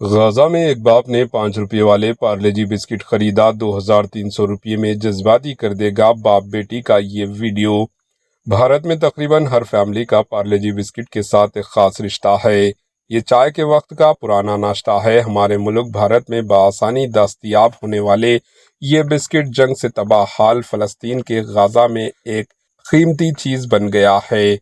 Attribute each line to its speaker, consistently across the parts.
Speaker 1: غزہ میں ایک باپ نے 5 روپے والے پارلے جی بسکٹ خریدا، 2300 روپے میں جذباتی کر دے گا باپ بیٹی کا یہ ویڈیو۔ بھارت میں تقریباً ہر فیملی کا پارلے جی بسکٹ کے ساتھ ایک خاص رشتہ ہے۔ یہ چائے کے وقت کا پرانا ناشتہ ہے۔ ہمارے ملک بھارت میں بآسانی دستیاب ہونے والے یہ بسکٹ جنگ سے تباہ حال فلسطین کے غزہ میں ایک قیمتی چیز بن گیا ہے۔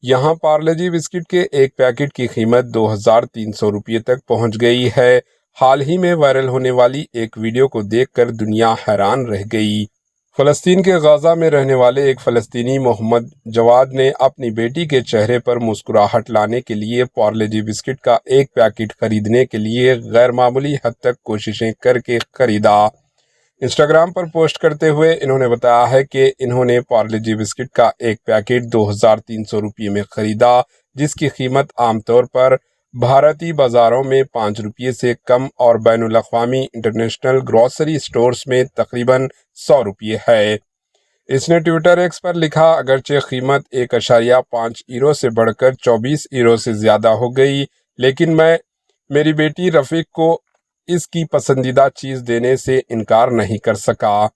Speaker 1: یہاں پارلے جی بسکٹ کے ایک پیکٹ کی قیمت 2300 روپے تک پہنچ گئی ہے۔ حال ہی میں وائرل ہونے والی ایک ویڈیو کو دیکھ کر دنیا حیران رہ گئی۔ فلسطین کے غزہ میں رہنے والے ایک فلسطینی محمد جواد نے اپنی بیٹی کے چہرے پر مسکراہٹ لانے کے لیے پارلے جی بسکٹ کا ایک پیکٹ خریدنے کے لیے غیر معمولی حد تک کوششیں کر کے خریدا۔ انسٹاگرام پر پوسٹ کرتے ہوئے انہوں نے بتایا ہے کہ انہوں نے پارلے جی بسکٹ کا ایک پیکٹ 2300 روپے میں خریدا، جس کی قیمت عام طور پر بھارتی بازاروں میں 5 روپے سے کم اور بین الاقوامی انٹرنیشنل گروسری سٹورز میں تقریباً 100 روپے ہے۔ اس نے ٹویٹر ایکس پر لکھا، اگرچہ قیمت 1.5 یورو سے بڑھ کر 24 یورو سے زیادہ ہو گئی، لیکن میں میری بیٹی رفیق کو اس کی پسندیدہ چیز دینے سے انکار نہیں کر سکا۔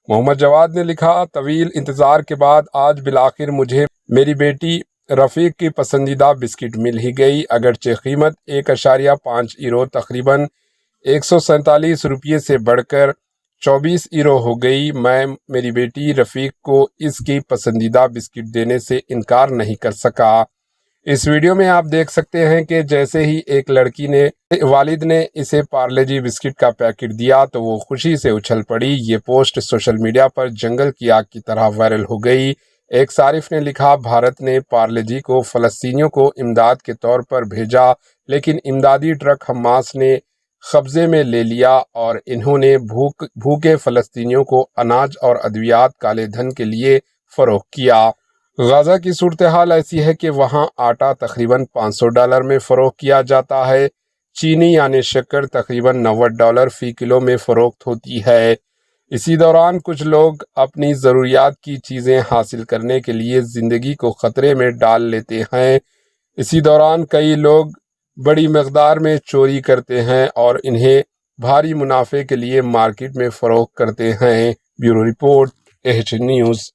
Speaker 1: محمد جواد نے لکھا، طویل انتظار کے بعد آج بالآخر مجھے میری بیٹی رفیق کی پسندیدہ بسکٹ مل ہی گئی۔ اگرچہ قیمت 1.5 یورو تقریباً 147 روپے سے بڑھ کر 24 یورو ہو گئی، میں میری بیٹی رفیق کو اس کی پسندیدہ بسکٹ دینے سے انکار نہیں کر سکا۔ اس ویڈیو میں آپ دیکھ سکتے ہیں کہ جیسے ہی ایک لڑکی نے والد نے اسے پارلے جی بسکٹ کا پیکٹ دیا تو وہ خوشی سے اچھل پڑی۔ یہ پوسٹ سوشل میڈیا پر جنگل کی آگ کی طرح وائرل ہو گئی۔ ایک صارف نے لکھا، بھارت نے پارلے جی کو فلسطینیوں کو امداد کے طور پر بھیجا، لیکن امدادی ٹرک حماس نے قبضے میں لے لیا اور انہوں نے بھوکے فلسطینیوں کو اناج اور ادویات کالے دھن کے لیے فروخت کیا۔ غزہ کی صورتحال ایسی ہے کہ وہاں آٹا تقریباً $500 میں فروخت کیا جاتا ہے۔ چینی یعنی شکر تقریباً $90 فی کلو میں فروخت ہوتی ہے۔ اسی دوران کچھ لوگ اپنی ضروریات کی چیزیں حاصل کرنے کے لیے زندگی کو خطرے میں ڈال لیتے ہیں۔ اسی دوران کئی لوگ بڑی مقدار میں چوری کرتے ہیں اور انہیں بھاری منافع کے لیے مارکیٹ میں فروخت کرتے ہیں۔ Bureau report, H news.